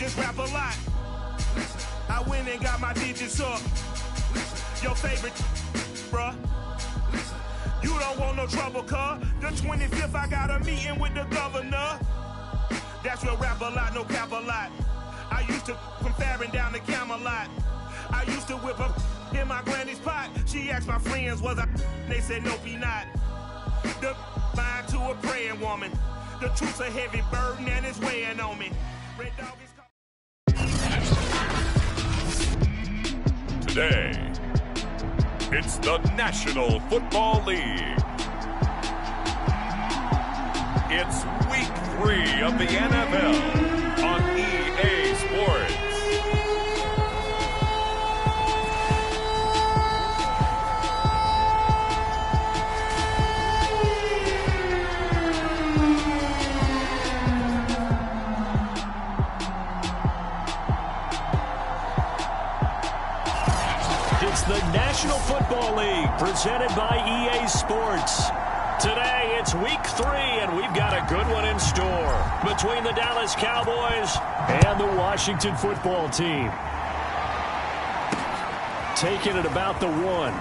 niggas rap a lot. I went and got my digits up. Your favorite, bruh. You don't want no trouble, cuz. The 25th, I got a meeting with the governor. That's real rap a lot, no cap a lot. I used to from Farron down to Camelot. I used to whip up in my granny's pot. She asked my friends, was I? They said, nope, he not. The mind to a praying woman. The truth's a heavy burden and it's weighing on me. Red Dog is Today, it's the National Football League. It's week 3 of the NFL on EA Sports. It's the National Football League presented by EA Sports. Today, it's week 3, and we've got a good one in store between the Dallas Cowboys and the Washington football team. Taking it about the 1.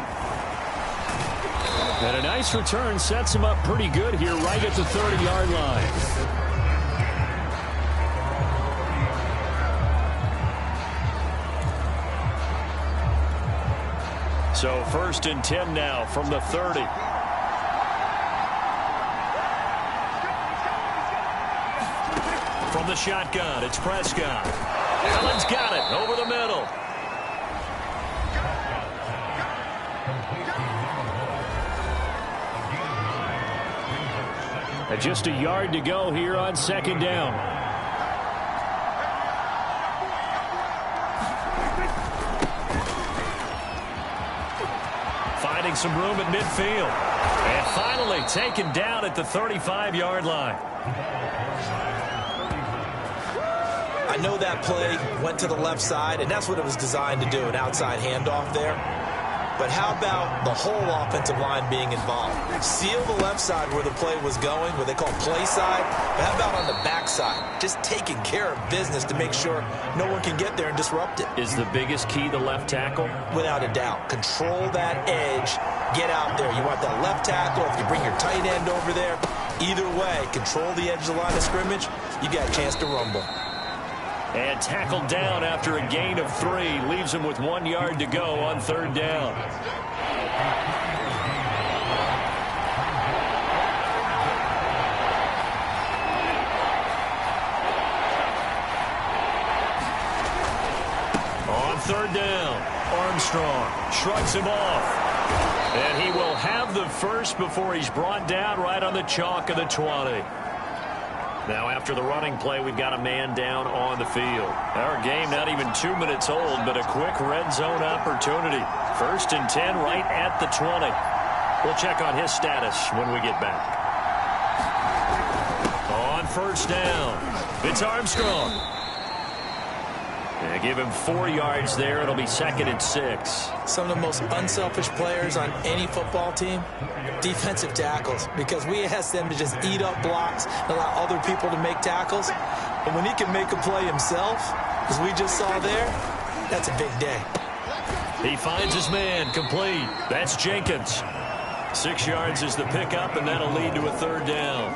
And a nice return sets him up pretty good here right at the 30-yard line. So 1st and 10 now from the 30. From the shotgun, it's Prescott. Allen's got it over the middle. And just a yard to go here on 2nd down. Finding some room at midfield. And finally taken down at the 35-yard line. I know that play went to the left side, and that's what it was designed to do, an outside handoff there. But how about the whole offensive line being involved? Seal the left side where the play was going, what they call play side. But how about on the back side? Just taking care of business to make sure no one can get there and disrupt it. Is the biggest key the left tackle? Without a doubt. Control that edge. Get out there. You want that left tackle. If you bring your tight end over there, either way, control the edge of the line of scrimmage, you got a chance to rumble. And tackled down after a gain of 3. Leaves him with 1 yard to go on 3rd down. On 3rd down, Armstrong shrugs him off. And he will have the first before he's brought down right on the chalk of the 20. Now, after the running play, we've got a man down on the field. Our game not even 2 minutes old, but a quick red zone opportunity. 1st and 10 right at the 20. We'll check on his status when we get back. On 1st down, it's Armstrong. Yeah, give him 4 yards there. It'll be 2nd and 6. Some of the most unselfish players on any football team, defensive tackles, because we ask them to just eat up blocks and allow other people to make tackles. But when he can make a play himself, as we just saw there, that's a big day. He finds his man complete. That's Jenkins. 6 yards is the pickup, and that'll lead to a 3rd down.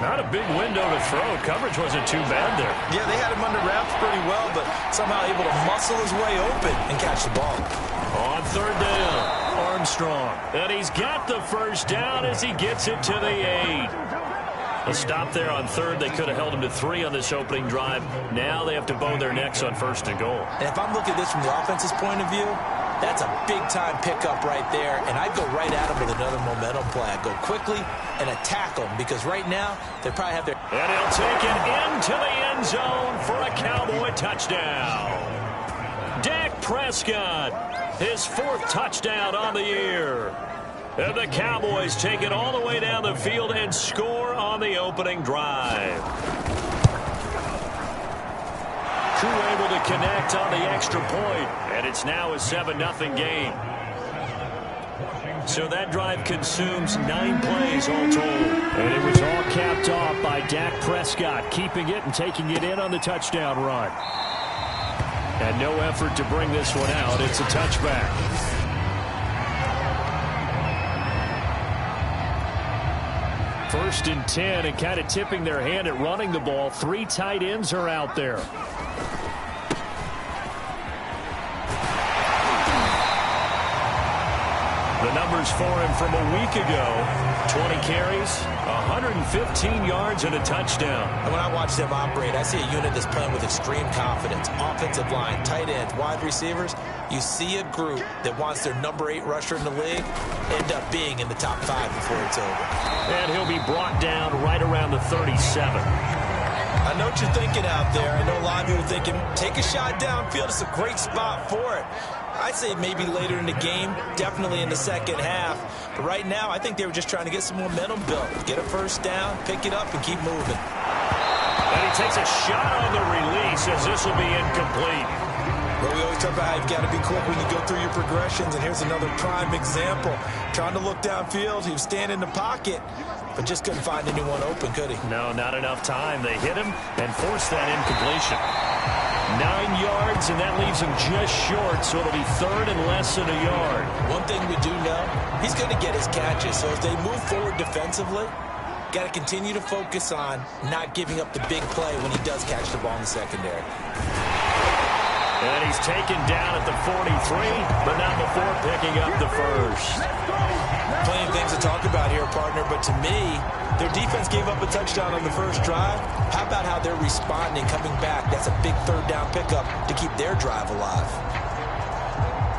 Not a big window to throw. Coverage wasn't too bad there. Yeah, they had him under wraps pretty well, but somehow able to muscle his way open and catch the ball. On 3rd down, Armstrong. And he's got the 1st down as he gets it to the 8. A stop there on 3rd. They could have held him to 3 on this opening drive. Now they have to bow their necks on 1st and goal. And if I'm looking at this from the offense's point of view, that's a big-time pickup right there, and I'd go right at him with another momentum play. I'd go quickly and attack them, because right now they probably have their... And he'll take it into the end zone for a Cowboy touchdown. Dak Prescott, his 4th touchdown on the year. And the Cowboys take it all the way down the field and score on the opening drive. Crew able to connect on the extra point, and it's now a 7-0 game. So that drive consumes 9 plays all told. And it was all capped off by by Dak Prescott, keeping it and taking it in on the touchdown run. And no effort to bring this one out. It's a touchback. First and 10, and kind of tipping their hand at running the ball. 3 tight ends are out there. The numbers for him from a week ago: 20 carries, 115 yards, and a touchdown. And when I watch them operate, I see a unit that's playing with extreme confidence. Offensive line, tight ends, wide receivers. You see a group that wants their number 8 rusher in the league end up being in the top 5 before it's over. And he'll be brought down right around the 37. I know what you're thinking out there. I know a lot of you are thinking, take a shot downfield. It's a great spot for it. I'd say maybe later in the game, definitely in the second half. But right now, I think they were just trying to get some momentum built. Get a first down, pick it up, and keep moving. And he takes a shot on the release as this will be incomplete. Well, we always talk about how you've got to be quick when you go through your progressions, and here's another prime example. Trying to look downfield, he was standing in the pocket, but just couldn't find anyone open, could he? No, not enough time. They hit him and forced that incompletion. 9 yards, and that leaves him just short, so it'll be third and less than a yard. One thing we do know, he's going to get his catches, so as they move forward defensively, got to continue to focus on not giving up the big play when he does catch the ball in the secondary. And he's taken down at the 43, but not before picking up the first. Plenty of things to talk about here, partner, but to me, their defense gave up a touchdown on the first drive. How about how they're responding, coming back? That's a big third down pickup to keep their drive alive.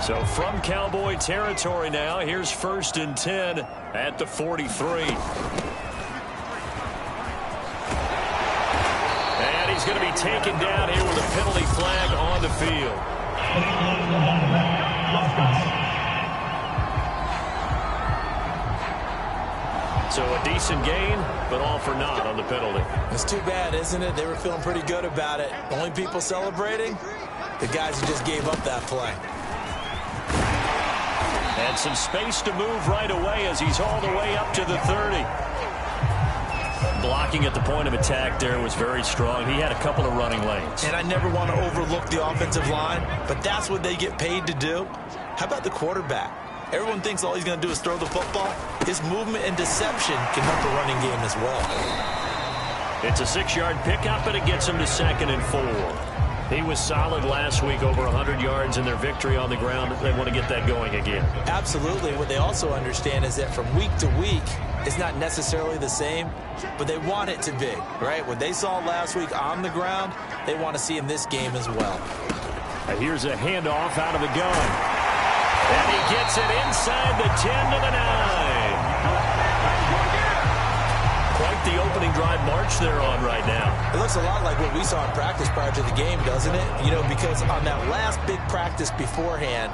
So from Cowboy territory now, here's first and 10 at the 43. And he's going to be taken down here with a penalty flag on the field. So a decent gain, but all for naught on the penalty. It's too bad, isn't it? They were feeling pretty good about it. Only people celebrating, the guys who just gave up that play. And some space to move right away as he's all the way up to the 30. Blocking at the point of attack there was very strong. He had a couple of running lanes. And I never want to overlook the offensive line, but that's what they get paid to do. How about the quarterback? Everyone thinks all he's going to do is throw the football. His movement and deception can help the running game as well. It's a 6-yard pickup, and it gets him to 2nd and 4. He was solid last week, over 100 yards in their victory on the ground. They want to get that going again. Absolutely. What they also understand is that from week to week, it's not necessarily the same, but they want it to be, right? What they saw last week on the ground, they want to see in this game as well. And here's a handoff out of the gun. And he gets it inside the 10 to the 9. Quite the opening drive march they're on right now. It looks a lot like what we saw in practice prior to the game, doesn't it? You know, because on that last big practice beforehand,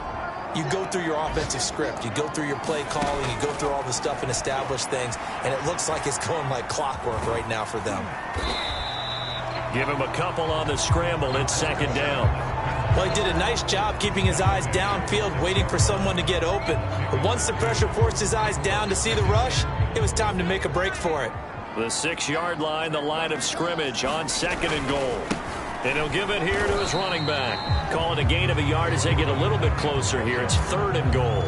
you go through your offensive script. You go through your play calling. You go through all the stuff and establish things. And it looks like it's going like clockwork right now for them. Give him a couple on the scramble. It's 2nd down. Well, he did a nice job keeping his eyes downfield, waiting for someone to get open. But once the pressure forced his eyes down to see the rush, it was time to make a break for it. The 6-yard line, the line of scrimmage on 2nd and goal. And he'll give it here to his running back. Call it a gain of a yard as they get a little bit closer here. It's 3rd and goal.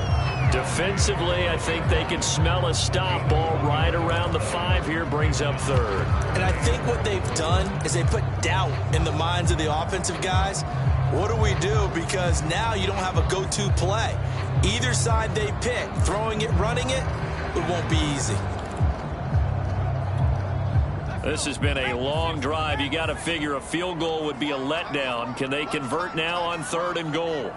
Defensively, I think they can smell a stop. Ball right around the 5 here, brings up 3rd. And I think what they've done is they put doubt in the minds of the offensive guys. What do we do? Because now you don't have a go-to play. Either side they pick, throwing it, running it, it won't be easy. This has been a long drive. You got to figure a field goal would be a letdown. Can they convert now on 3rd and goal?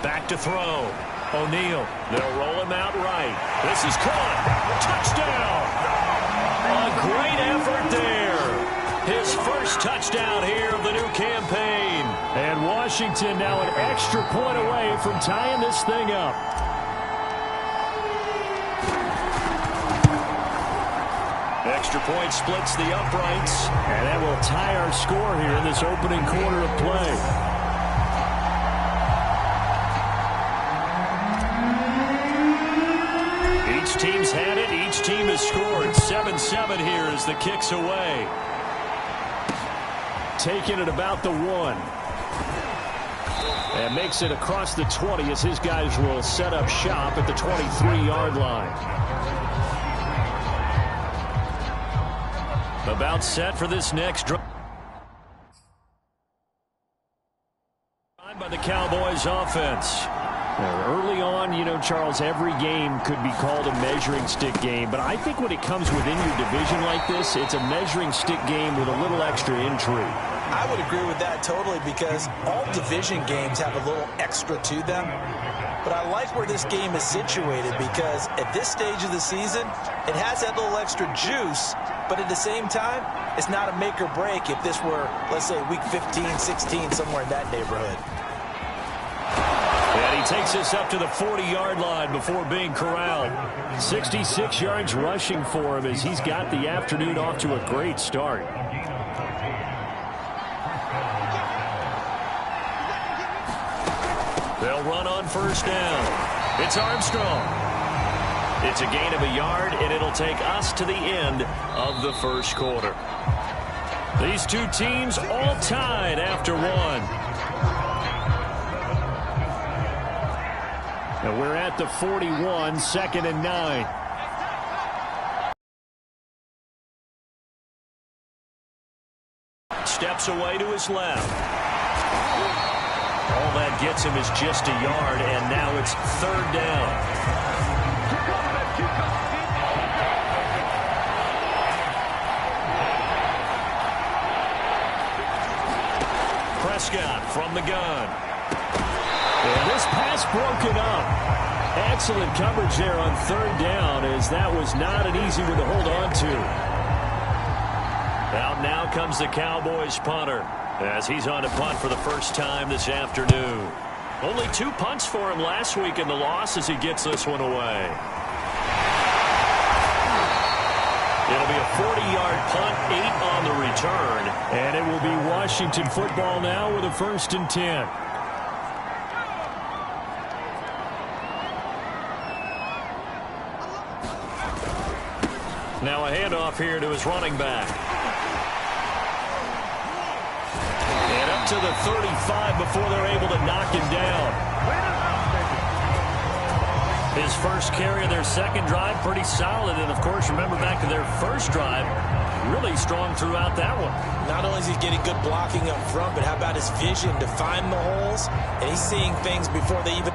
Back to throw. O'Neal. They'll roll him out right. This is caught. Touchdown. A great effort there. His first touchdown here of the new campaign. And Washington now an extra point away from tying this thing up. Extra point splits the uprights, and that will tie our score here in this opening quarter of play. Each team's had it. Each team has scored. 7-7 here as the kick's away. Taking it about the 1. And makes it across the 20 as his guys will set up shop at the 23-yard line. About set for this next drive by the Cowboys offense. Early on, you know, Charles, every game could be called a measuring stick game. But I think when it comes within your division like this, it's a measuring stick game with a little extra intrigue. I would agree with that totally because all division games have a little extra to them. But I like where this game is situated because at this stage of the season, it has that little extra juice. But at the same time, it's not a make or break if this were, let's say, week 15, 16, somewhere in that neighborhood. And he takes us up to the 40-yard line before being corralled. 66 yards rushing for him as he's got the afternoon off to a great start. They'll run on first down. It's Armstrong. It's a gain of a yard, and it'll take us to the end of the first quarter. These two teams all tied after one. And we're at the 41, 2nd and 9. Steps away to his left. All that gets him is just a yard, and now it's 3rd down. Prescott from the gun. And this pass broken up. Excellent coverage there on 3rd down as that was not an easy one to hold on to. Out now comes the Cowboys punter as he's on to punt for the first time this afternoon. Only 2 punts for him last week in the loss as he gets this one away. It'll be a 40-yard punt, 8 on the return. And it will be Washington football now with a 1st and 10. Now a handoff here to his running back. And up to the 35 before they're able to knock him down. His first carry of their second drive, pretty solid. And, of course, remember back to their first drive, really strong throughout that one. Not only is he getting good blocking up front, but how about his vision to find the holes? And he's seeing things before they even...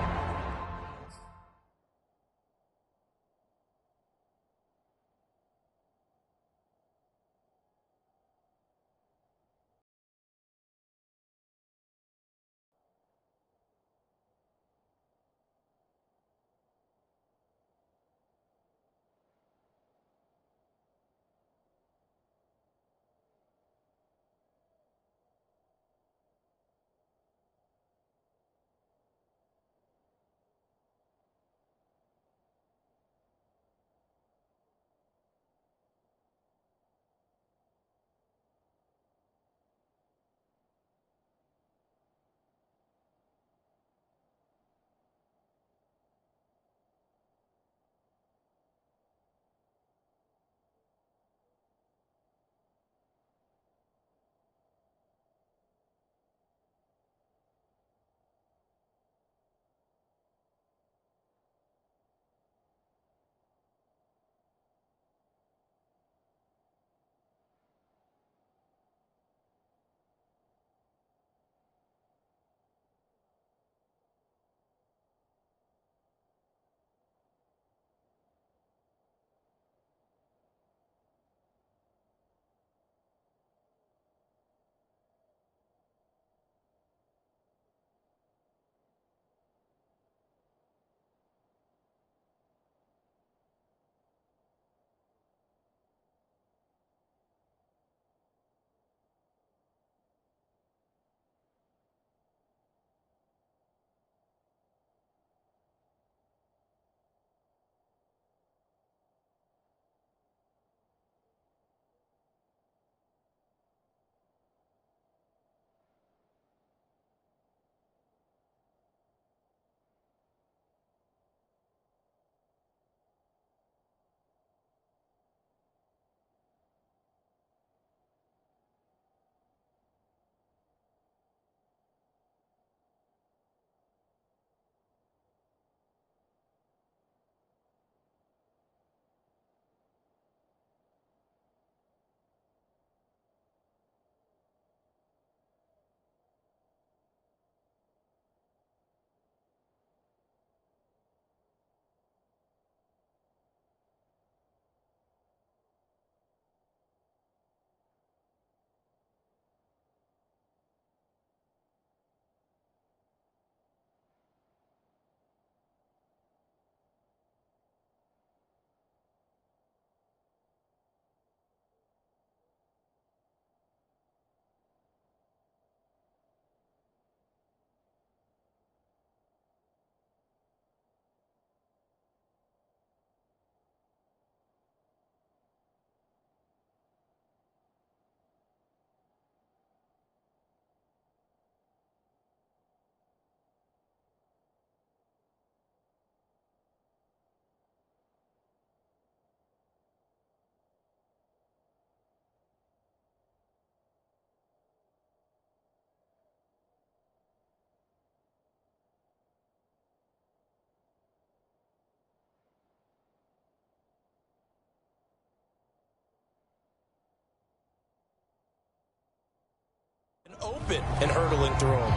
open and hurtling through them.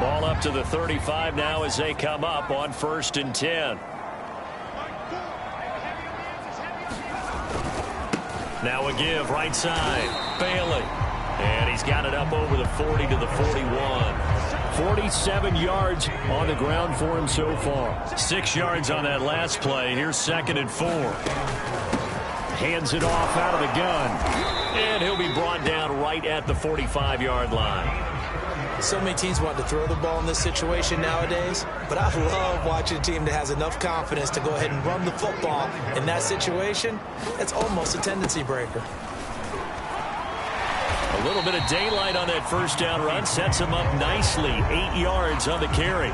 Ball up to the 35 now as they come up on 1st and 10. Now a give right side. Bailey. And he's got it up over the 40 to the 41. 47 yards on the ground for him so far. 6 yards on that last play. Here's 2nd and 4. Hands it off out of the gun. And he'll be brought down right at the 45-yard line. So many teams want to throw the ball in this situation nowadays, but I love watching a team that has enough confidence to go ahead and run the football in that situation. It's almost a tendency breaker. A little bit of daylight on that first down run sets him up nicely. 8 yards on the carry.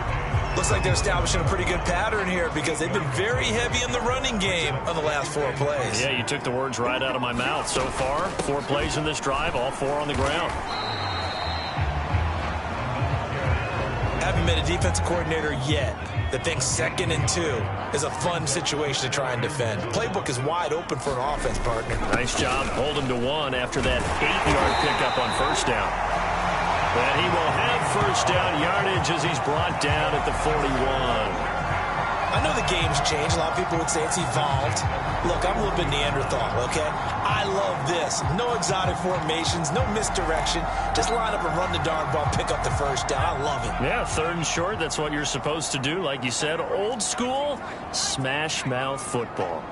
Looks like they're establishing a pretty good pattern here because they've been very heavy in the running game on the last 4 plays. Yeah, you took the words right out of my mouth. So far, 4 plays in this drive, all 4 on the ground. Haven't met a defensive coordinator yet that thinks 2nd and 2 is a fun situation to try and defend. The playbook is wide open for an offense, partner. Nice job. Hold him to 1 after that 8-yard pickup on first down. And he will have first down yardage as he's brought down at the 41. I know the game's changed. A lot of people would say it's evolved. Look, I'm a little bit Neanderthal, okay? I love this. No exotic formations, no misdirection. Just line up and run the darn ball, pick up the first down. I love it. Yeah, 3rd and short. That's what you're supposed to do. Like you said, old school smash mouth football.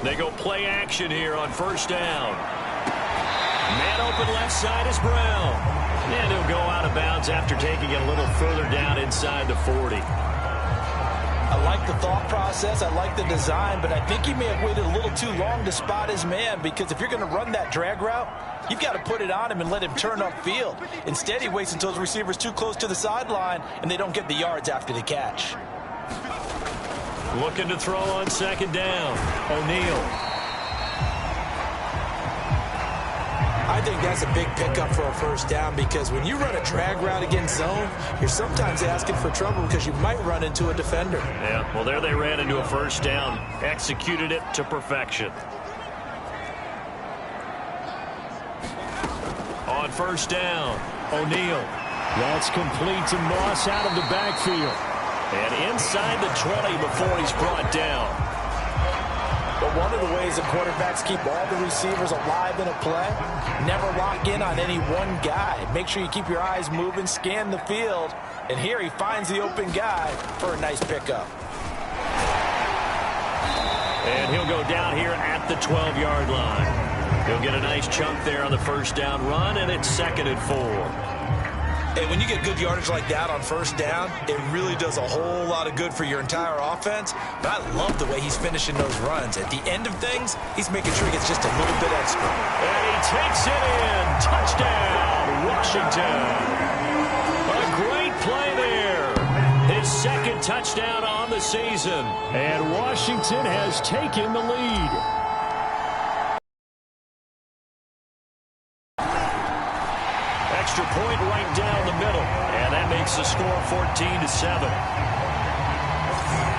They go play action here on first down. Man open left side is Brown. And he'll go out of bounds after taking it a little further down inside the 40. I like the thought process. I like the design, but I think he may have waited a little too long to spot his man because if you're going to run that drag route, you've got to put it on him and let him turn upfield. Instead, he waits until his receiver's too close to the sideline and they don't get the yards after the catch. Looking to throw on 2nd down. O'Neal. I think that's a big pickup for a first down because when you run a drag route against zone, you're sometimes asking for trouble because you might run into a defender. Yeah, well, there they ran into a first down. Executed it to perfection. On first down, O'Neal. That's complete to Moss out of the backfield. And inside the 20 before he's brought down. But one of the ways that quarterbacks keep all the receivers alive in a play, never lock in on any one guy. Make sure you keep your eyes moving, scan the field, and here he finds the open guy for a nice pickup. And he'll go down here at the 12-yard line. He'll get a nice chunk there on the first down run, and it's 2nd and 4. And when you get good yardage like that on first down, it really does a whole lot of good for your entire offense. But I love the way he's finishing those runs. At the end of things, he's making sure he gets just a little bit extra. And he takes it in. Touchdown, Washington. A great play there. His 2nd touchdown on the season. And Washington has taken the lead. Extra point right down the middle, and that makes the score 14-7.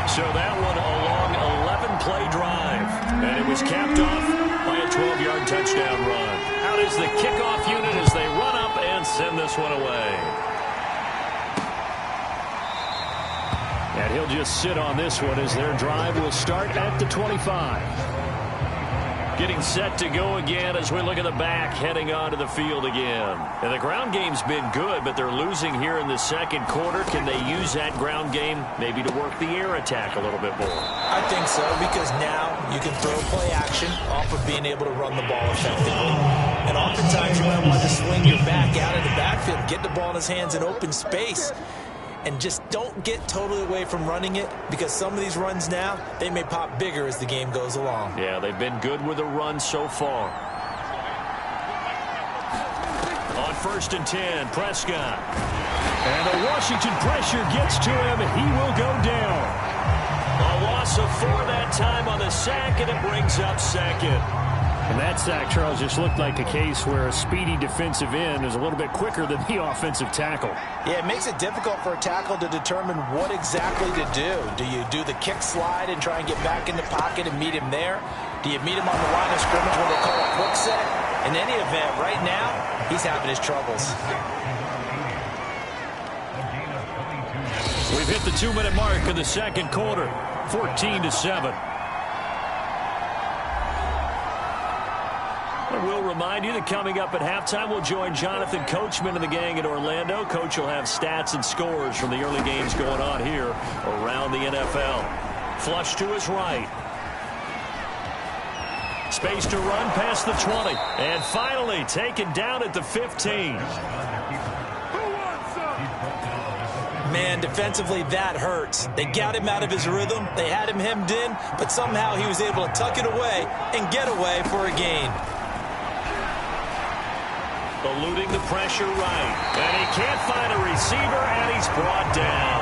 So that one a long 11-play drive, and it was capped off by a 12-yard touchdown run. Out is the kickoff unit as they run up and send this one away. And he'll just sit on this one as their drive will start at the 25. Getting set to go again as we look at the back, heading onto the field again. And the ground game's been good, but they're losing here in the 2nd quarter. Can they use that ground game maybe to work the air attack a little bit more? I think so, because now you can throw play action off of being able to run the ball effectively. And oftentimes you might want to swing your back out of the backfield, get the ball in his hands in open space. And just don't get totally away from running it because some of these runs now, they may pop bigger as the game goes along. Yeah, they've been good with the run so far. On 1st and 10, Prescott. And the Washington pressure gets to him. He will go down. A loss of 4 that time on the sack, and it brings up 2nd. And that sack, Charles, just looked like a case where a speedy defensive end is a little bit quicker than the offensive tackle. Yeah, it makes it difficult for a tackle to determine what exactly to do. Do you do the kick slide and try and get back in the pocket and meet him there? Do you meet him on the line of scrimmage where they call a quick set? In any event, right now, he's having his troubles. We've hit the 2-minute mark in the second quarter, 14-7. And we'll remind you that coming up at halftime, we'll join Jonathan Coachman and the gang in Orlando. Coach will have stats and scores from the early games going on here around the NFL. Flush to his right. Space to run past the 20. And finally taken down at the 15. Man, defensively, that hurts. They got him out of his rhythm. They had him hemmed in, but somehow he was able to tuck it away and get away for a gain. Eluding the pressure right. And he can't find a receiver, and he's brought down.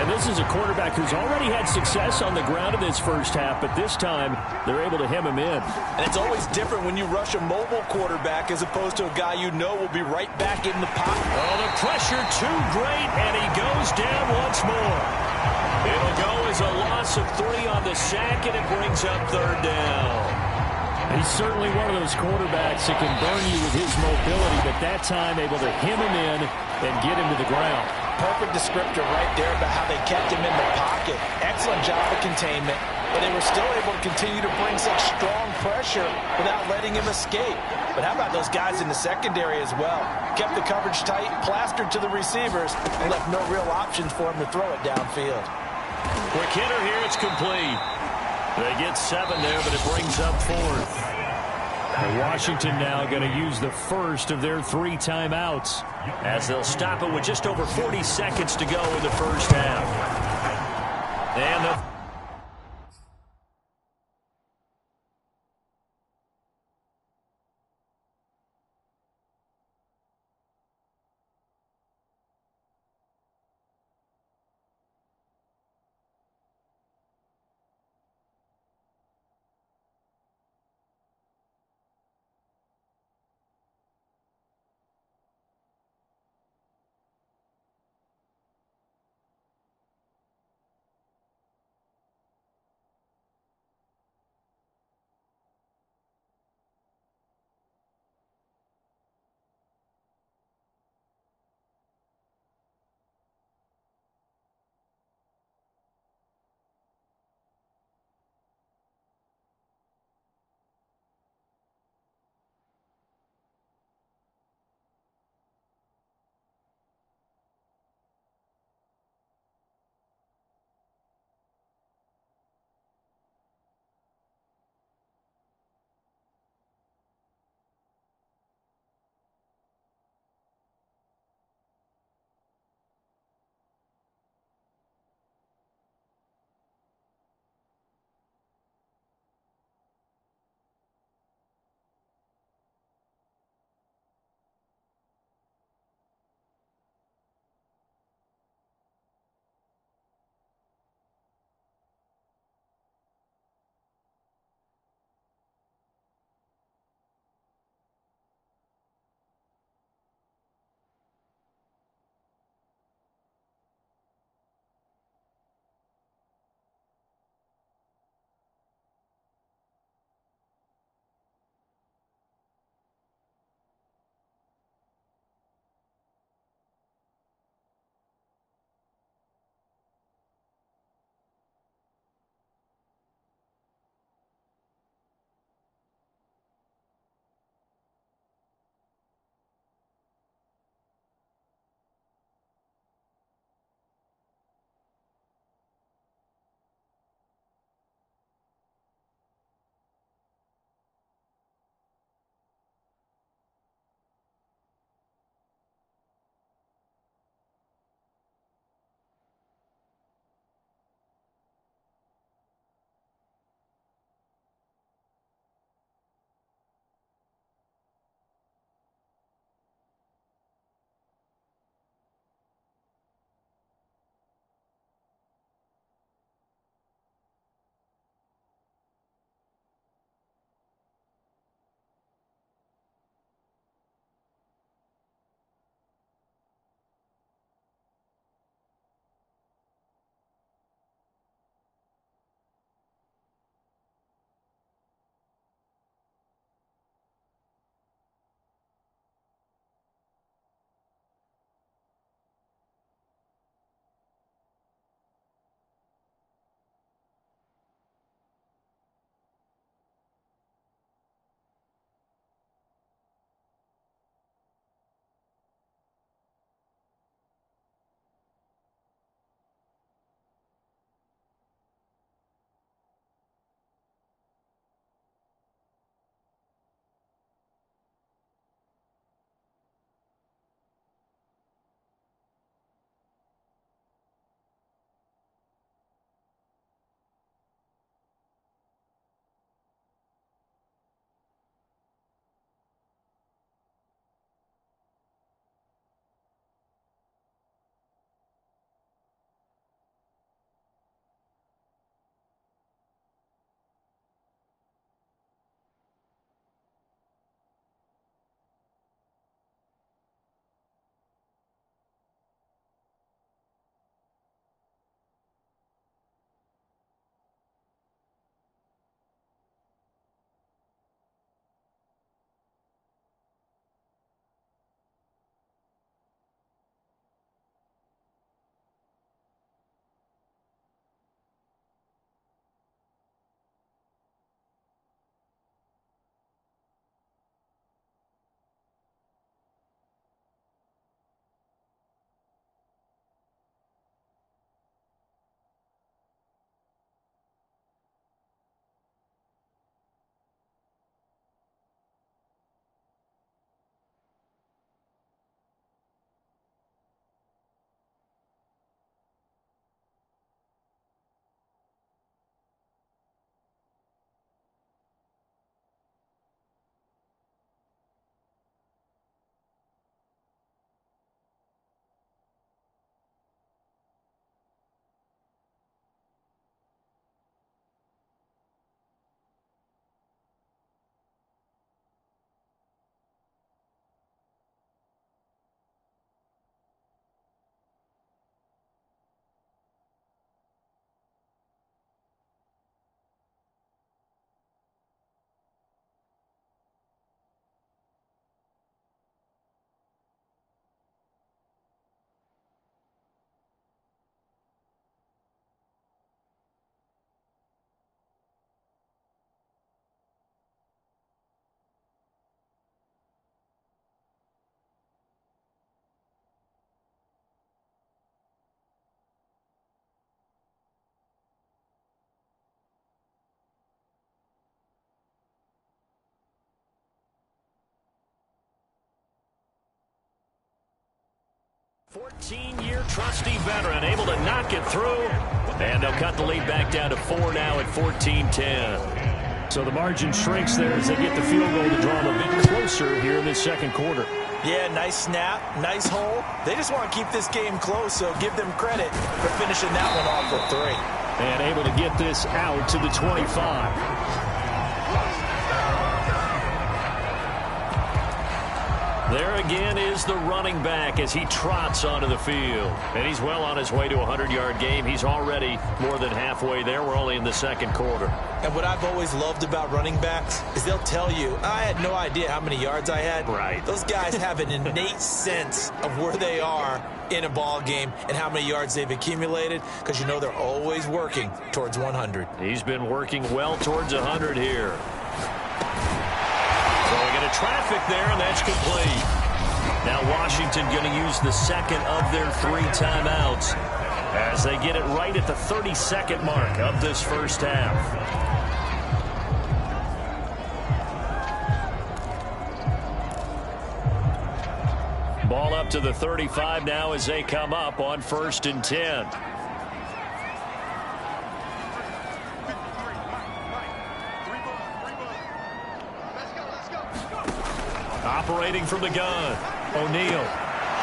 And this is a quarterback who's already had success on the ground in this first half, but this time they're able to hem him in. And it's always different when you rush a mobile quarterback as opposed to a guy you know will be right back in the pocket. Oh, the pressure too great, and he goes down once more. It'll go as a loss of 3 on the sack, and it brings up third down. He's certainly one of those quarterbacks that can burn you with his mobility, but that time able to hem him in and get him to the ground. Perfect descriptor right there about how they kept him in the pocket. Excellent job of containment, but they were still able to continue to bring such strong pressure without letting him escape. But how about those guys in the secondary as well? Kept the coverage tight, plastered to the receivers, and left no real options for him to throw it downfield. Quick hitter here, it's complete. They get 7 there, but it brings up 4th. And Washington now going to use the first of their 3 timeouts as they'll stop it with just over 40 seconds to go in the first half. And the 14-year trusty veteran able to knock it through. And they'll cut the lead back down to 4 now at 14-10. So the margin shrinks there as they get the field goal to draw them a bit closer here in this second quarter. Yeah, nice snap, nice hole. They just want to keep this game close, so give them credit for finishing that one off with 3. And able to get this out to the 25. There again is the running back as he trots onto the field. And he's well on his way to a 100-yard game. He's already more than halfway there. We're only in the second quarter. And what I've always loved about running backs is they'll tell you, I had no idea how many yards I had. Right. Those guys have an innate sense of where they are in a ball game and how many yards they've accumulated, because you know they're always working towards 100. He's been working well towards 100 here. Throwing into traffic there, and that's complete. Now Washington going to use the second of their 3 timeouts as they get it right at the 32nd mark of this first half. Ball up to the 35 now as they come up on 1st and 10. Operating from the gun. O'Neal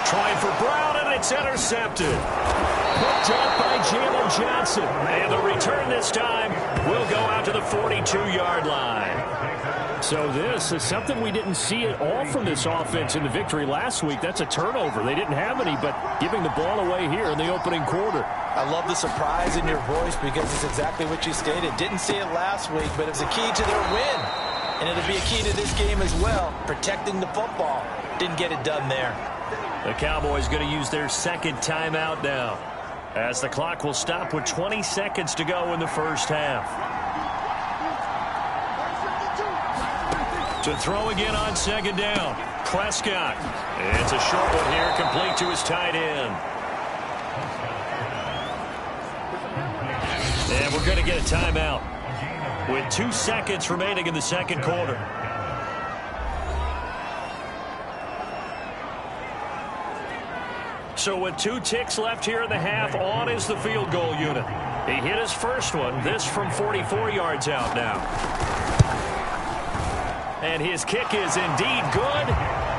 trying for Brown, and it's intercepted. Picked up by Jalen Johnson. And the return this time will go out to the 42-yard line. So this is something we didn't see at all from this offense in the victory last week. That's a turnover. They didn't have any, but giving the ball away here in the opening quarter. I love the surprise in your voice because it's exactly what you stated. Didn't see it last week, but it was a key to their win. And it'll be a key to this game as well, protecting the football. Didn't get it done there. The Cowboys going to use their second timeout now, as the clock will stop with 20 seconds to go in the first half. To throw again on second down, Prescott. It's a short one here, complete to his tight end. And we're going to get a timeout with 2 seconds remaining in the second quarter. So with 2 ticks left here in the half, on is the field goal unit. He hit his first one, this from 44 yards out now. And his kick is indeed good,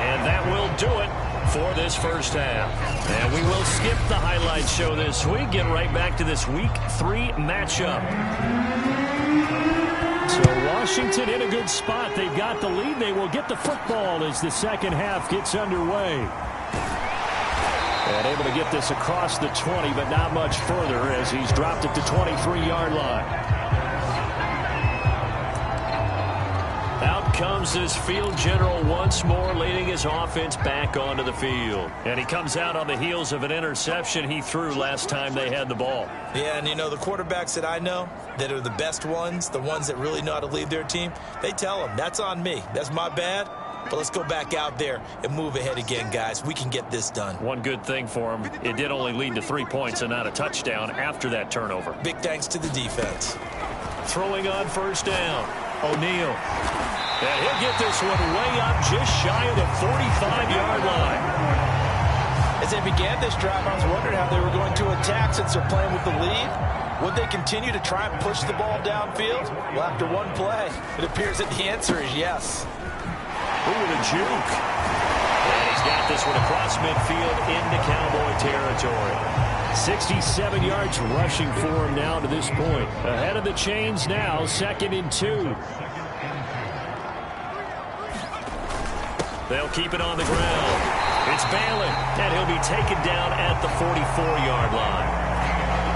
and that will do it for this first half. And we will skip the highlight show this week, get right back to this Week 3 matchup. So Washington in a good spot. They've got the lead. They will get the football as the second half gets underway. And able to get this across the 20, but not much further as he's dropped it to 23-yard line. Out comes this field general once more, leading his offense back onto the field. And he comes out on the heels of an interception he threw last time they had the ball. Yeah, and you know, the quarterbacks that I know that are the best ones, the ones that really know how to lead their team, they tell them, that's on me. That's my bad. But let's go back out there and move ahead again, guys. We can get this done. One good thing for him, it did only lead to 3 points and not a touchdown after that turnover. Big thanks to the defense. Throwing on first down, O'Neal. And he'll get this one way up just shy of the 45-yard line. As they began this drive, I was wondering how they were going to attack since they're playing with the lead. Would they continue to try and push the ball downfield? Well, after one play, it appears that the answer is yes. Ooh, the juke. And he's got this one across midfield into Cowboy territory. 67 yards rushing for him now to this point. Ahead of the chains now, 2nd and 2. They'll keep it on the ground. It's Balin, and he'll be taken down at the 44-yard line.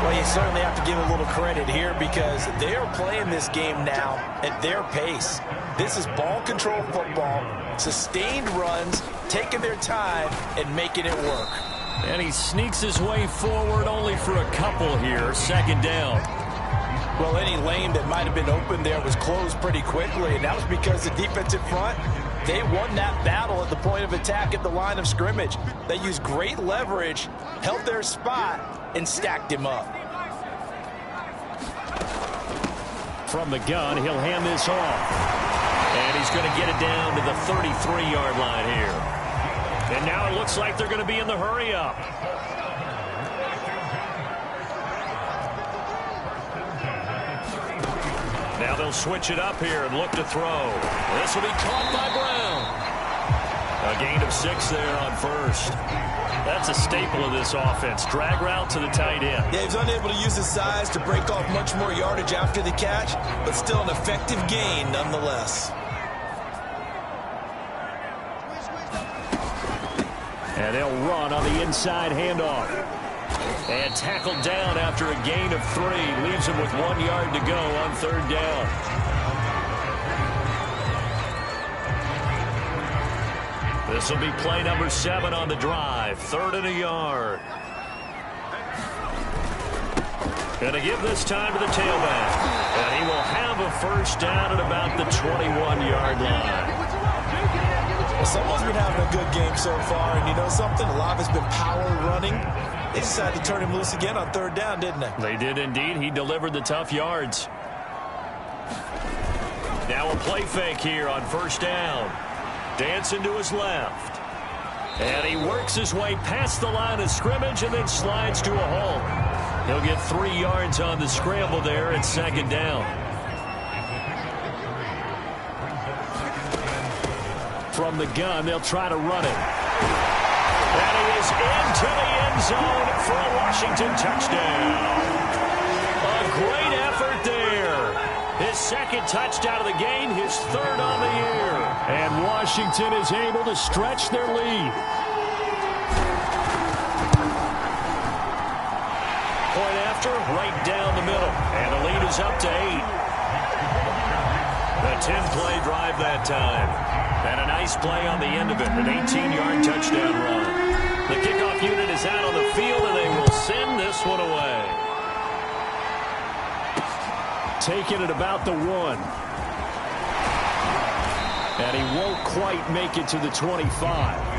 Well, you certainly have to give a little credit here because they are playing this game now at their pace. This is ball control football, sustained runs, taking their time and making it work. And he sneaks his way forward only for a couple here, 2nd down. Well, any lane that might have been open there was closed pretty quickly, and that was because the defensive front, they won that battle at the point of attack at the line of scrimmage. They used great leverage, held their spot, and stacked him up. From the gun, he'll hand this off. And he's going to get it down to the 33-yard line here. And now it looks like they're going to be in the hurry-up. Now they'll switch it up here and look to throw. This will be caught by Brown. A gain of 6 there on first. That's a staple of this offense. Drag route to the tight end. Yeah, he was unable to use his size to break off much more yardage after the catch, but still an effective gain nonetheless. And they'll run on the inside handoff. And tackled down after a gain of 3. Leaves him with 1 yard to go on 3rd down. This will be play number 7 on the drive. 3rd and a yard. Going to give this time to the tailback. And he will have a first down at about the 21-yard line. Well, someone's been having a good game so far, and you know something? A lot of it's been power running. They decided to turn him loose again on 3rd down, didn't they? They did indeed. He delivered the tough yards. Now a play fake here on 1st down. Dancing to his left. And he works his way past the line of scrimmage and then slides to a halt. He'll get 3 yards on the scramble there at 2nd down. From the gun, they'll try to run it. And he is into the end zone for a Washington touchdown. A great effort there. His 2nd touchdown of the game, his 3rd on the year. And Washington is able to stretch their lead. Point after, right down the middle. And the lead is up to 8. A 10-play drive that time. And a nice play on the end of it, an 18-yard touchdown run. The kickoff unit is out on the field, and they will send this one away. Taking it about the 1. And he won't quite make it to the 25.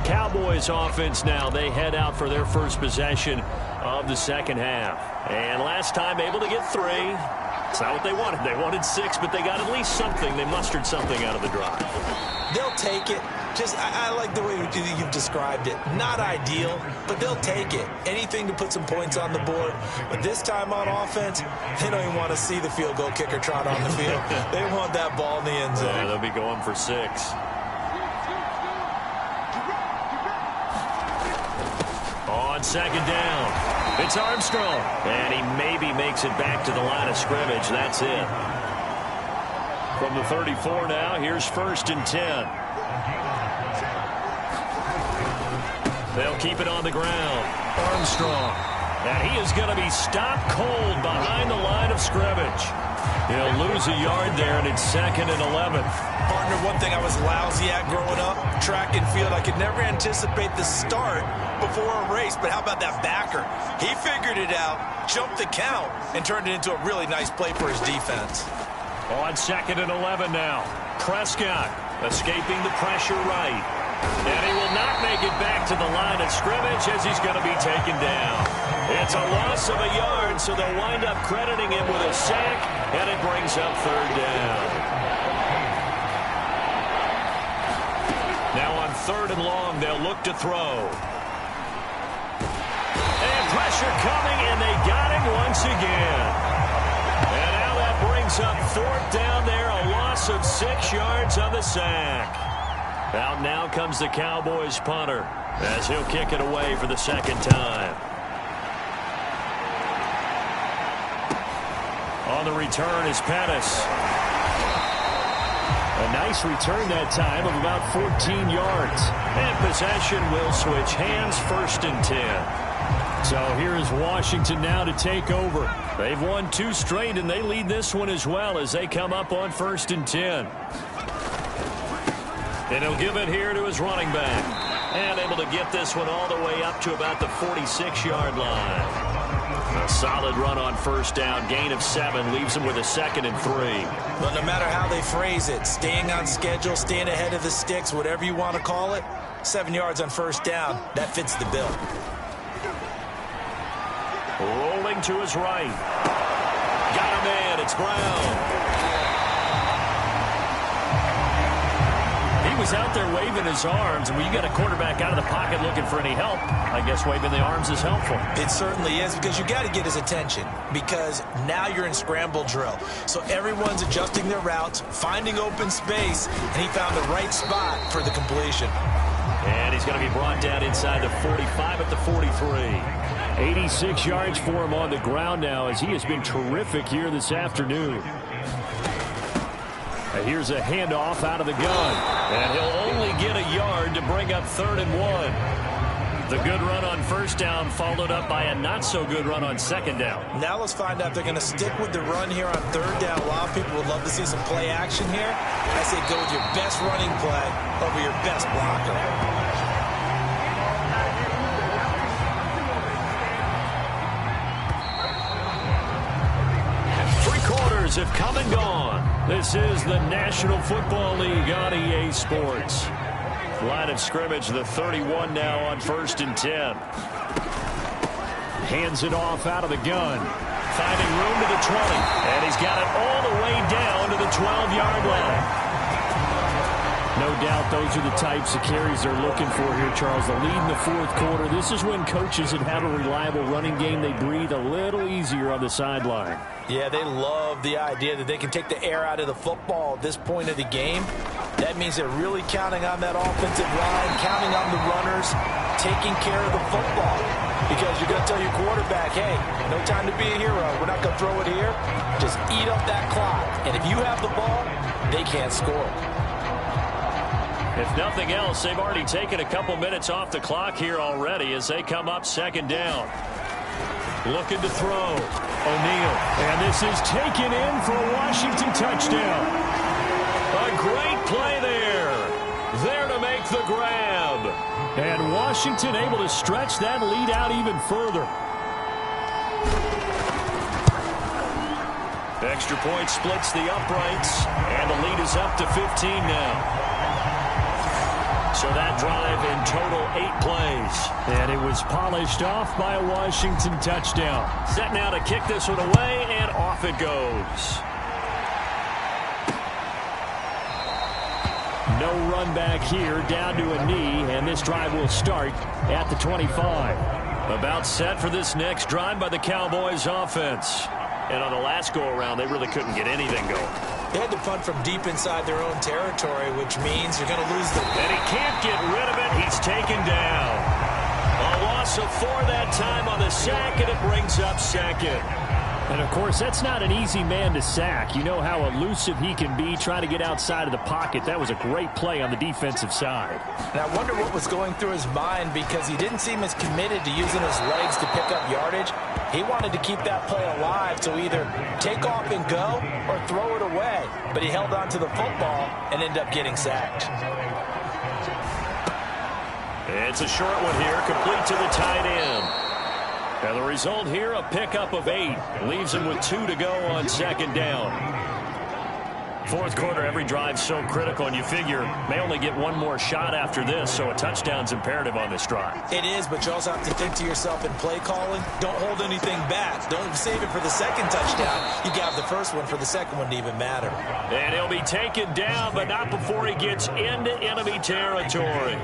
Cowboys offense now. They head out for their first possession of the second half. And last time able to get 3. It's not what they wanted. They wanted 6, but they got at least something. They mustered something out of the drive. They'll take it. Just, I like the way you've described it. Not ideal, but they'll take it. Anything to put some points on the board. But this time on offense, they don't even want to see the field goal kicker trot on the field. They want that ball in the end zone. Yeah, they'll be going for 6. On second down, it's Armstrong. And he maybe makes it back to the line of scrimmage. That's it. From the 34 now, here's 1st and 10. They'll keep it on the ground. Armstrong. And he is going to be stopped cold behind the line of scrimmage. He'll lose a yard there, and it's 2nd and 11. Partner, one thing I was lousy at growing up, track and field, I could never anticipate the start before a race, but how about that backer? He figured it out, jumped the count, and turned it into a really nice play for his defense. On 2nd and 11 now. Prescott escaping the pressure right. And he will not make it back to the line of scrimmage as he's going to be taken down. It's a loss of a yard, so they'll wind up crediting him with a sack, and it brings up 3rd down. Now on 3rd and long, they'll look to throw. And pressure coming, and they got him once again. And now that brings up 4th down there, a loss of 6 yards on the sack. Out now comes the Cowboys punter as he'll kick it away for the 2nd time. On the return is Pettis. A nice return that time of about 14 yards. And possession will switch hands, 1st and 10. So here is Washington now to take over. They've won 2 straight, and they lead this one as well as they come up on 1st and 10. And he'll give it here to his running back. And able to get this one all the way up to about the 46-yard line. A solid run on 1st down. Gain of 7 leaves him with a 2nd and 3. But no matter how they phrase it, staying on schedule, staying ahead of the sticks, whatever you want to call it, 7 yards on 1st down, that fits the bill. Rolling to his right. Got him in. It's Brown. He was out there waving his arms, and when you got a quarterback out of the pocket looking for any help, I guess waving the arms is helpful. It certainly is, because you got to get his attention, because now you're in scramble drill. So everyone's adjusting their routes, finding open space, and he found the right spot for the completion. And he's going to be brought down inside the 45 at the 43. 86 yards for him on the ground now, as he has been terrific here this afternoon. Here's a handoff out of the gun. And he'll only get a yard to bring up 3rd and 1. The good run on 1st down followed up by a not-so-good run on 2nd down. Now let's find out if they're going to stick with the run here on 3rd down. A lot of people would love to see some play action here. I say go with your best running play over your best blocker. Have come and gone. This is the National Football League on EA Sports. Line of scrimmage, the 31 now on 1st and 10. Hands it off out of the gun. Finding room to the 20. And he's got it all the way down to the 12-yard line. No doubt those are the types of carries they're looking for here, Charles. The lead in the 4th quarter. This is when coaches that have a reliable running game, they breathe a little easier on the sideline. Yeah, they love the idea that they can take the air out of the football at this point of the game. That means they're really counting on that offensive line, counting on the runners, taking care of the football. Because you're going to tell your quarterback, hey, no time to be a hero. We're not going to throw it here. Just eat up that clock. And if you have the ball, they can't score. If nothing else, they've already taken a couple minutes off the clock here already as they come up 2nd down. Looking to throw. O'Neal. And this is taken in for a Washington touchdown. A great play there. There to make the grab. And Washington able to stretch that lead out even further. Extra point splits the uprights. And the lead is up to 15 now. So that drive in total 8 plays. And it was polished off by a Washington touchdown. Set now to kick this one away, and off it goes. No run back here, down to a knee, and this drive will start at the 25. About set for this next drive by the Cowboys offense. And on the last go-around, they really couldn't get anything going. They had to punt from deep inside their own territory, which means you're going to lose the... And he can't get rid of it. He's taken down. A loss of 4 that time on the sack, and it brings up second. And, of course, that's not an easy man to sack. You know how elusive he can be trying to get outside of the pocket. That was a great play on the defensive side. And I wonder what was going through his mind, because he didn't seem as committed to using his legs to pick up yardage. He wanted to keep that play alive, so either take off and go or throw it away. But he held on to the football and ended up getting sacked. It's a short one here, complete to the tight end. And the result here, a pickup of 8. Leaves him with 2 to go on second down. Fourth quarter, every drive's so critical, and you figure may only get one more shot after this, so a touchdown's imperative on this drive. It is, but you also have to think to yourself in play calling, don't hold anything back. Don't save it for the second touchdown. You got the first one for the second one to even matter. And he'll be taken down, but not before he gets into enemy territory.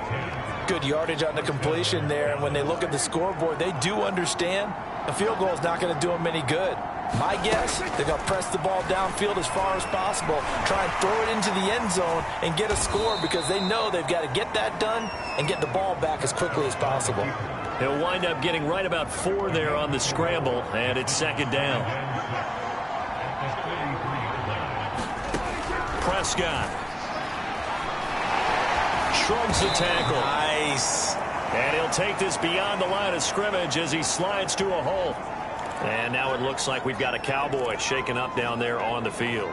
Good yardage on the completion there, and when they look at the scoreboard, they do understand a field goal is not going to do them any good. My guess, they're going to press the ball downfield as far as possible, try and throw it into the end zone and get a score, because they know they've got to get that done and get the ball back as quickly as possible. He'll wind up getting right about 4 there on the scramble, and it's second down. Prescott shrugs the tackle. Nice. And he'll take this beyond the line of scrimmage as he slides to a hole. And now it looks like we've got a Cowboy shaken up down there on the field.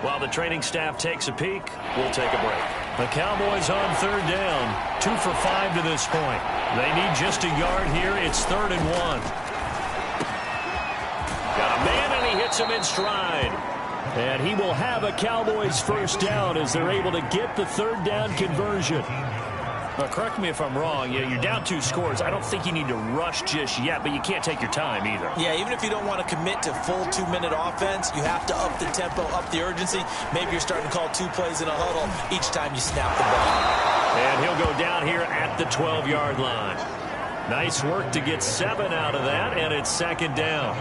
While the training staff takes a peek, we'll take a break. The Cowboys on third down, 2 for 5 to this point. They need just a yard here. It's 3rd and 1. Got a man, and he hits him in stride. And he will have a Cowboys first down as they're able to get the third down conversion. Well, correct me if I'm wrong. You're down 2 scores. I don't think you need to rush just yet, but you can't take your time either. Yeah, even if you don't want to commit to full 2-minute offense, you have to up the tempo, up the urgency. Maybe you're starting to call 2 plays in a huddle each time you snap the ball. And he'll go down here at the 12-yard line. Nice work to get 7 out of that, and it's second down.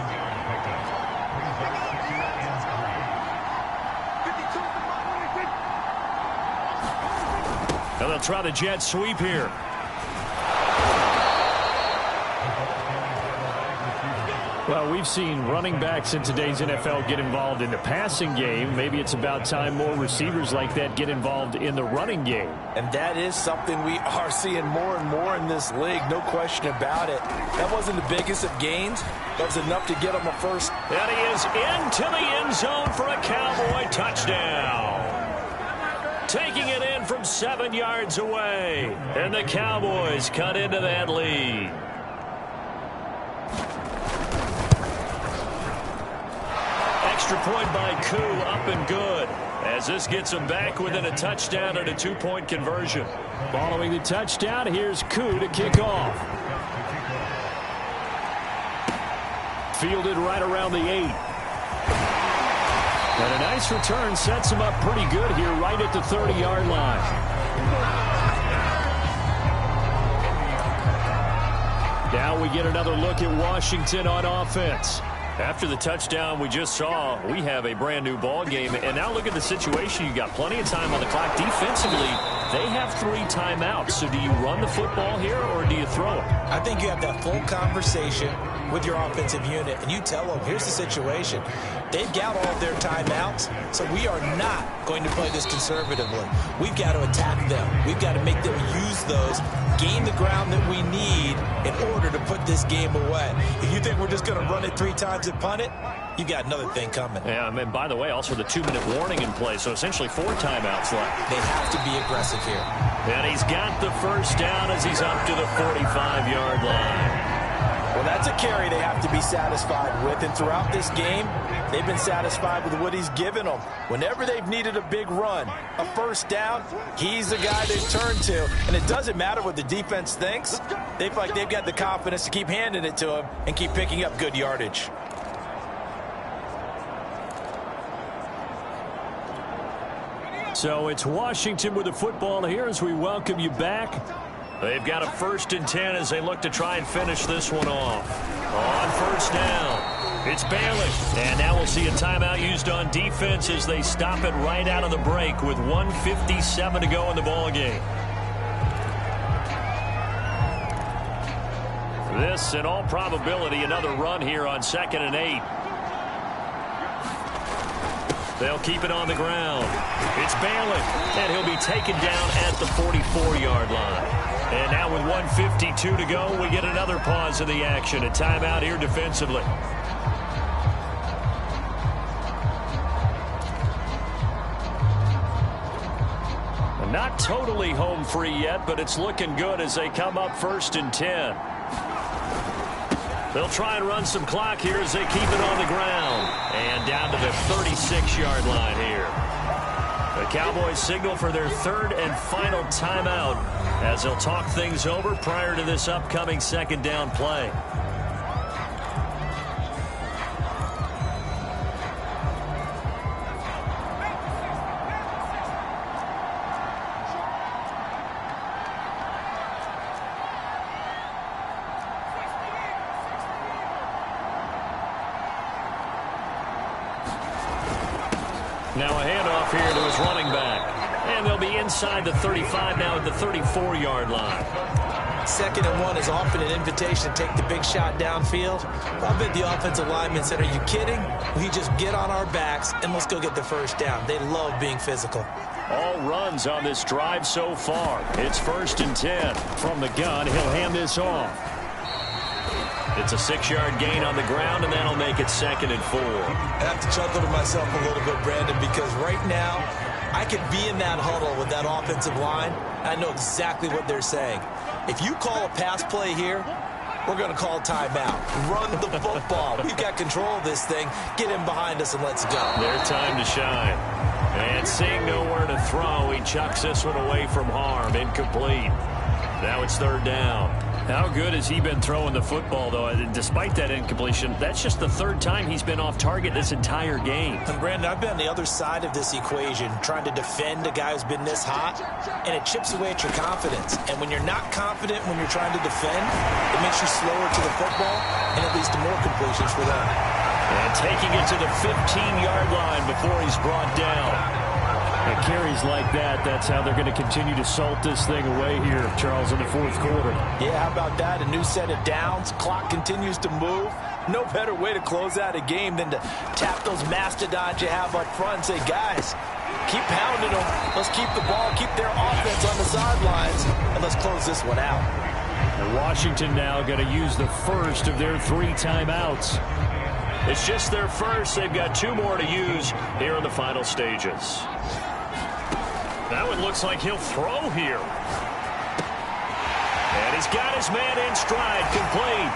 And they'll try the jet sweep here. Well, we've seen running backs in today's NFL get involved in the passing game. Maybe it's about time more receivers like that get involved in the running game. And that is something we are seeing more and more in this league, no question about it. That wasn't the biggest of gains. That was enough to get him a first. And he is into the end zone for a Cowboy touchdown. Taking it in from 7 yards away. And the Cowboys cut into that lead. Extra point by Koo, up and good, as this gets them back within a touchdown and a 2-point conversion. Following the touchdown, here's Koo to kick off. Fielded right around the 8. And a nice return sets him up pretty good here right at the 30-yard line. Now we get another look at Washington on offense. After the touchdown we just saw, we have a brand new ball game. And now look at the situation. You got plenty of time on the clock. Defensively, they have 3 timeouts. So do you run the football here or do you throw it? I think you have that full conversation with your offensive unit, and you tell them, here's the situation. They've got all of their timeouts, so we are not going to play this conservatively. We've got to attack them. We've got to make them use those, gain the ground that we need in order to put this game away. If you think we're just going to run it 3 times and punt it, you got another thing coming. Yeah, and by the way, also the 2-minute warning in play, so essentially 4 timeouts left. They have to be aggressive here. And he's got the first down as he's up to the 45-yard line. Well, that's a carry they have to be satisfied with, and throughout this game, they've been satisfied with what he's given them. Whenever they've needed a big run, a first down, he's the guy they've turned to, and it doesn't matter what the defense thinks. They feel like they've got the confidence to keep handing it to him and keep picking up good yardage. So it's Washington with the football here as we welcome you back. They've got a 1st and 10 as they look to try and finish this one off. On 1st down, it's Bailey. And now we'll see a timeout used on defense as they stop it right out of the break with 1:57 to go in the ballgame. This, in all probability, another run here on 2nd and 8. They'll keep it on the ground. It's Bailey, and he'll be taken down at the 44-yard line. And now with 1:52 to go, we get another pause in the action. A timeout here defensively. Not totally home free yet, but it's looking good as they come up 1st and 10. They'll try and run some clock here as they keep it on the ground. And down to the 36-yard line here. The Cowboys signal for their 3rd and final timeout as they'll talk things over prior to this upcoming 2nd down play. Now a handoff here to his running back. And they'll be inside the 35 now at the 34-yard line. 2nd and 1 is often an invitation to take the big shot downfield. I bet the offensive lineman said, are you kidding? We just get on our backs and let's go get the 1st down. They love being physical. All runs on this drive so far. It's 1st and 10. From the gun, he'll hand this off. It's a 6-yard gain on the ground, and that'll make it 2nd and 4. I have to chuckle to myself a little bit, Brandon, because right now I could be in that huddle with that offensive line. I know exactly what they're saying. If you call a pass play here, we're going to call timeout. Run the football. We've got control of this thing. Get him behind us and let's go. Their time to shine. And seeing nowhere to throw, he chucks this one away from harm. Incomplete. Now it's 3rd down. How good has he been throwing the football, though? Despite that incompletion, that's just the 3rd time he's been off target this entire game. And Brandon, I've been on the other side of this equation, trying to defend a guy who's been this hot, and it chips away at your confidence. And when you're not confident when you're trying to defend, it makes you slower to the football, and it leads to more completions for them. And taking it to the 15-yard line before he's brought down. And carries like that, that's how they're going to continue to salt this thing away here, Charles, in the 4th quarter. Yeah, how about that? A new set of downs. Clock continues to move. No better way to close out a game than to tap those mastodons you have up front and say, guys, keep pounding them. Let's keep the ball, keep their offense on the sidelines, and let's close this one out. And Washington now going to use the 1st of their 3 timeouts. It's just their 1st. They've got 2 more to use here in the final stages. That one looks like he'll throw here. And he's got his man in stride, complete.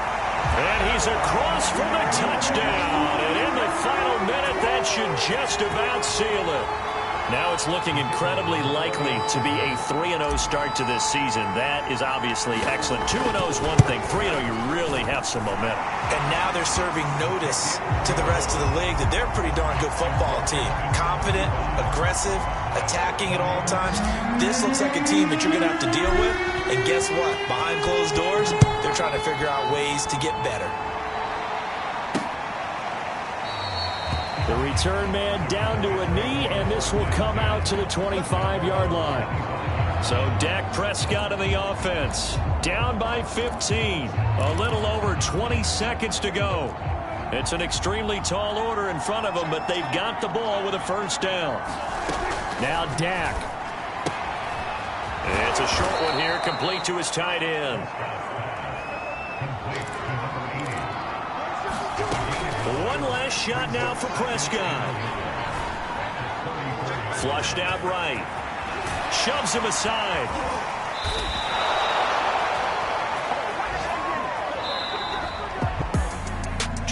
And he's across for the touchdown. And in the final minute, that should just about seal it. Now it's looking incredibly likely to be a 3-0 start to this season. That is obviously excellent. 2-0 is one thing. 3-0, you really have some momentum. And now they're serving notice to the rest of the league that they're a pretty darn good football team. Confident, aggressive, attacking at all times. This looks like a team that you're going to have to deal with. And guess what? Behind closed doors, they're trying to figure out ways to get better. The return man down to a knee, and this will come out to the 25-yard line. So Dak Prescott in the offense, down by 15. A little over 20 seconds to go. It's an extremely tall order in front of them, but they've got the ball with a 1st down. Now Dak. It's a short one here, complete to his tight end. One last shot now for Prescott. Flushed out right. Shoves him aside.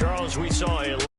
Charles, we saw a